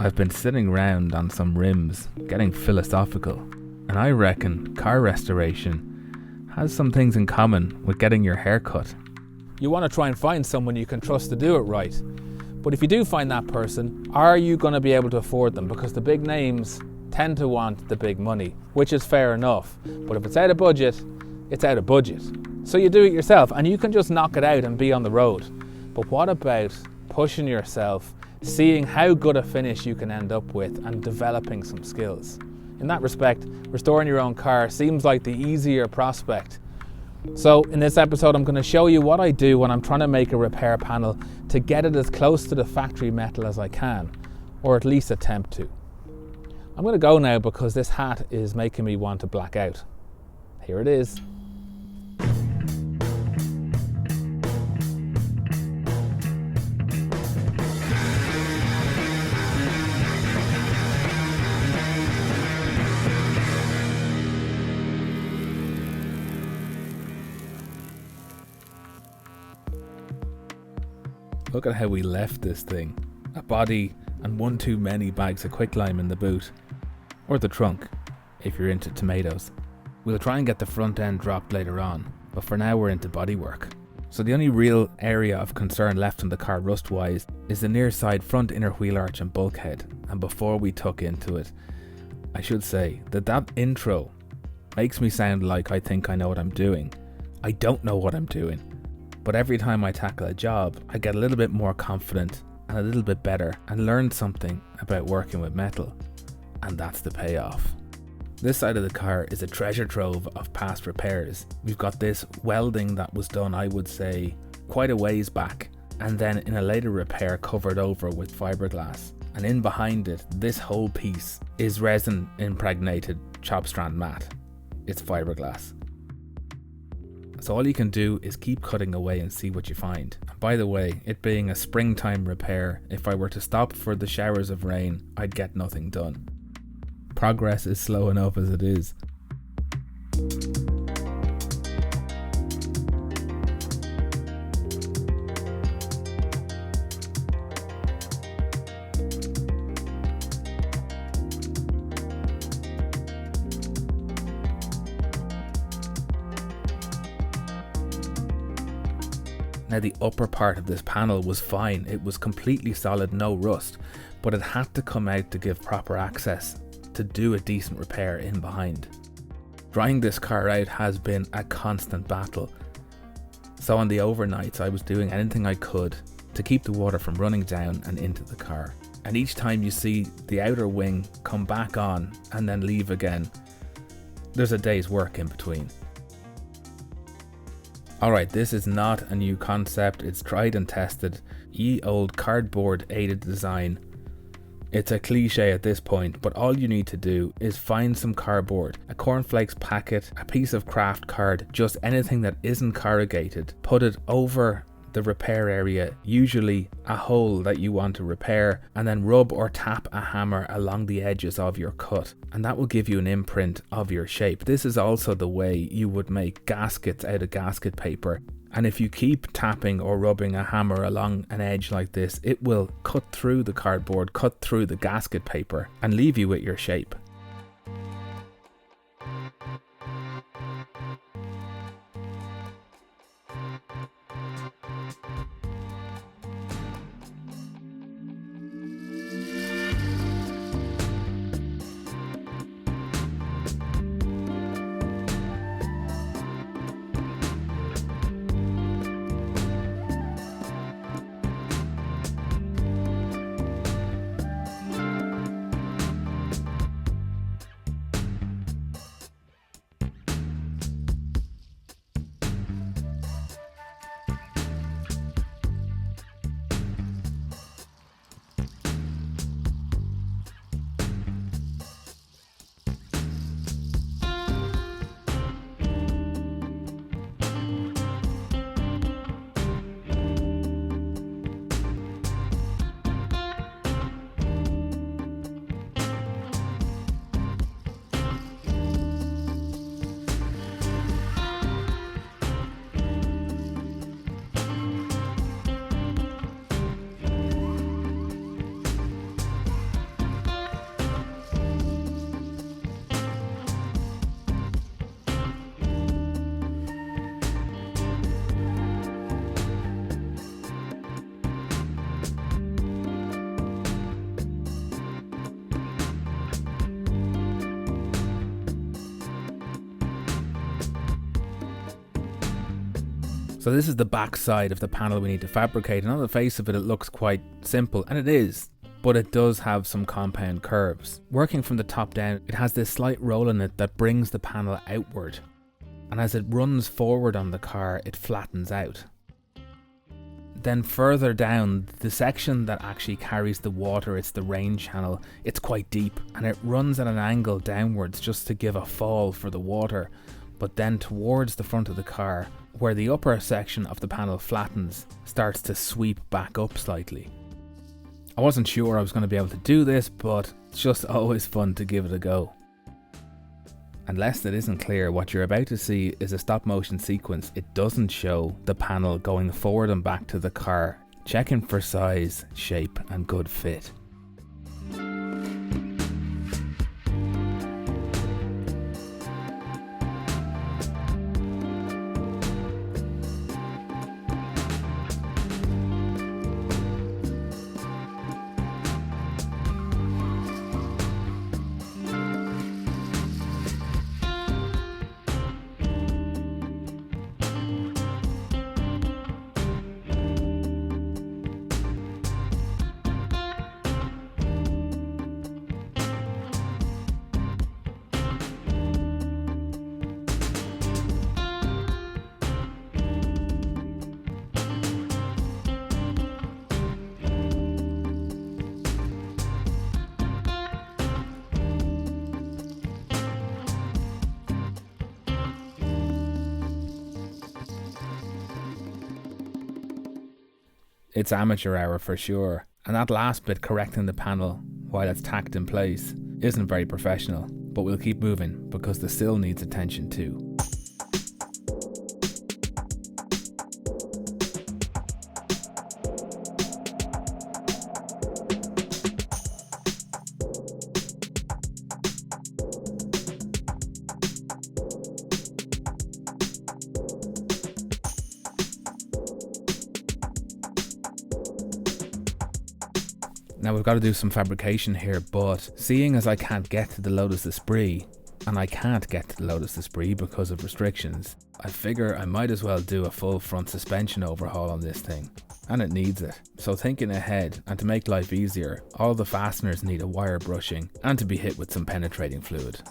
I've been sitting round on some rims, getting philosophical, and I reckon car restoration has some things in common with getting your hair cut. You want to try and find someone you can trust to do it right. But if you do find that person, are you going to be able to afford them? Because the big names tend to want the big money, which is fair enough. But if it's out of budget, it's out of budget. So you do it yourself and you can just knock it out and be on the road. But what about pushing yourself, seeing how good a finish you can end up with and developing some skills? In that respect, restoring your own car seems like the easier prospect. So in this episode, I'm going to show you what I do when I'm trying to make a repair panel to get it as close to the factory metal as I can, or at least attempt to. I'm going to go now because this hat is making me want to black out. Here it is. Look at how we left this thing. A body and one too many bags of quicklime in the boot. Or the trunk, if you're into tomatoes. We'll try and get the front end dropped later on, but for now we're into bodywork. So the only real area of concern left on the car rust-wise is the near side front inner wheel arch and bulkhead. And before we tuck into it, I should say that intro makes me sound like I think I know what I'm doing. I don't know what I'm doing. But every time I tackle a job, I get a little bit more confident and a little bit better and learn something about working with metal. And that's the payoff. This side of the car is a treasure trove of past repairs. We've got this welding that was done, I would say, quite a ways back, and then in a later repair covered over with fiberglass. And in behind it, this whole piece is resin impregnated chop strand mat. It's fiberglass. So all you can do is keep cutting away and see what you find. And by the way, it being a springtime repair, if I were to stop for the showers of rain, I'd get nothing done. Progress is slow enough as it is. Now the upper part of this panel was fine, it was completely solid, no rust, but it had to come out to give proper access to do a decent repair in behind. Drying this car out has been a constant battle. So on the overnights I was doing anything I could to keep the water from running down and into the car. And each time you see the outer wing come back on and then leave again, there's a day's work in between. Alright, this is not a new concept, it's tried and tested, ye old cardboard aided design. It's a cliche at this point, but all you need to do is find some cardboard, a cornflakes packet, a piece of craft card, just anything that isn't corrugated, put it over the repair area, usually a hole that you want to repair, and then rub or tap a hammer along the edges of your cut, and that will give you an imprint of your shape. This is also the way you would make gaskets out of gasket paper, and if you keep tapping or rubbing a hammer along an edge like this, it will cut through the cardboard, cut through the gasket paper, and leave you with your shape. So this is the back side of the panel we need to fabricate, and on the face of it, it looks quite simple, and it is, but it does have some compound curves. Working from the top down, it has this slight roll in it that brings the panel outward, and as it runs forward on the car, it flattens out. Then further down, the section that actually carries the water, it's the rain channel, it's quite deep, and it runs at an angle downwards just to give a fall for the water, but then towards the front of the car, where the upper section of the panel flattens, starts to sweep back up slightly. I wasn't sure I was going to be able to do this, but it's just always fun to give it a go. And lest it isn't clear, what you're about to see is a stop motion sequence. It doesn't show the panel going forward and back to the car, checking for size, shape and good fit. It's amateur hour for sure, and that last bit correcting the panel while it's tacked in place isn't very professional, but we'll keep moving because the sill needs attention too. Now we've got to do some fabrication here, but seeing as I can't get to the Lotus Esprit, and I can't get to the Lotus Esprit because of restrictions, I figure I might as well do a full front suspension overhaul on this thing, and it needs it. So thinking ahead, and to make life easier, all the fasteners need a wire brushing and to be hit with some penetrating fluid.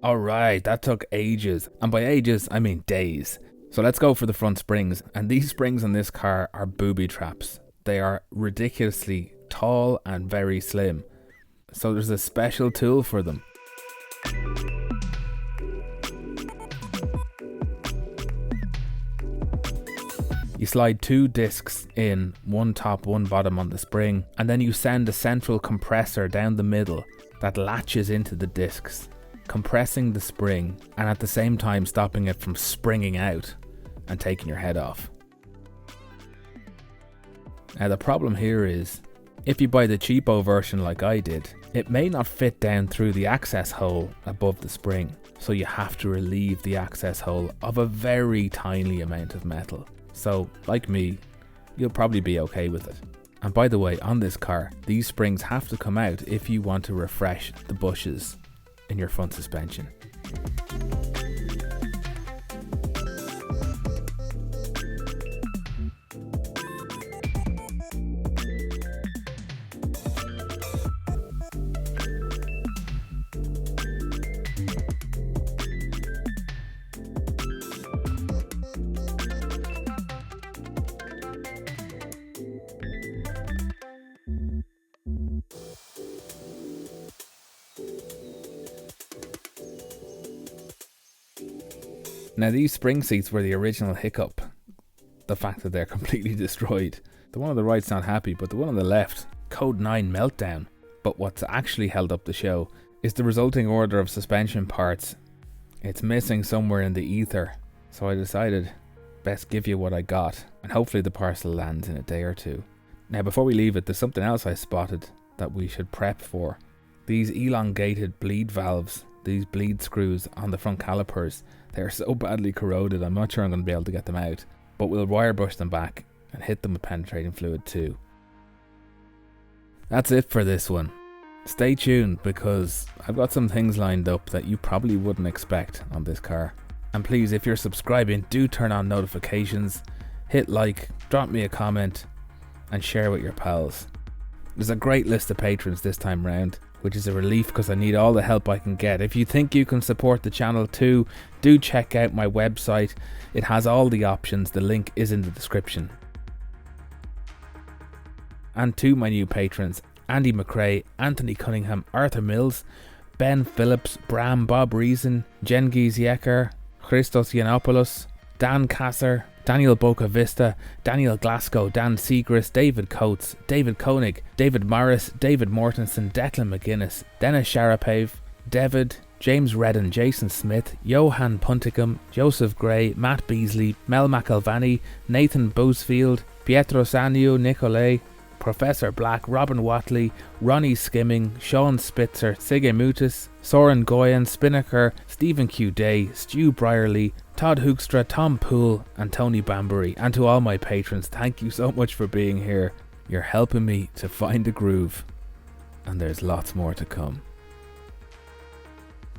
Alright, that took ages, and by ages I mean days. So let's go for the front springs, and these springs on this car are booby traps. They are ridiculously tall and very slim, so there's a special tool for them. You slide 2 discs in, one top, one bottom on the spring, and then you send a central compressor down the middle that latches into the discs, compressing the spring and at the same time stopping it from springing out and taking your head off. Now the problem here is, If you buy the cheapo version like I did, it may not fit down through the access hole above the spring, so you have to relieve the access hole of a very tiny amount of metal. So, like me, you'll probably be okay with it. And by the way, on this car, these springs have to come out if you want to refresh the bushes in your front suspension. Now these spring seats were the original hiccup. The fact that they're completely destroyed. The one on the right's not happy, but the one on the left, Code 9 meltdown. But what's actually held up the show is the resulting order of suspension parts. It's missing somewhere in the ether, so I decided best give you what I got, and hopefully the parcel lands in a day or two. Now before we leave it, there's something else I spotted that we should prep for. These elongated bleed valves, these bleed screws on the front calipers, they're so badly corroded I'm not sure I'm going to be able to get them out, but we'll wire brush them back and hit them with penetrating fluid too. That's it for this one. Stay tuned because I've got some things lined up that you probably wouldn't expect on this car. And please, if you're subscribing, do turn on notifications, hit like, drop me a comment and share with your pals. There's a great list of patrons this time round, which is a relief because I need all the help I can get. If you think you can support the channel too, do check out my website. It has all the options. The link is in the description. And to my new patrons, Andy McRae, Anthony Cunningham, Arthur Mills, Ben Phillips, Bram, Bob Reason, Genghis Yecker, Christos Yiannopoulos, Dan Kasser, Daniel Bocavista, Daniel Glasgow, Dan Segrist, David Coates, David Koenig, David Morris, David Mortensen, Declan McGuinness, Dennis Sharapev, David, James Redden, Jason Smith, Johan Punticum, Joseph Gray, Matt Beasley, Mel McElvanny, Nathan Boosfield, Pietro Sanio, Nicolay, Professor Black, Robin Watley, Ronnie Skimming, Sean Spitzer, Sige Mutis, Soren Goyen, Spinnaker, Stephen Q. Day, Stu Brierley, Todd Hoekstra, Tom Poole and Tony Bambury. And to all my patrons, thank you so much for being here. You're helping me to find a groove, and there's lots more to come.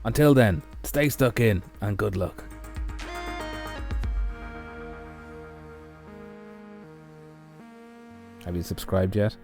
Until then, stay stuck in and good luck. Have you subscribed yet?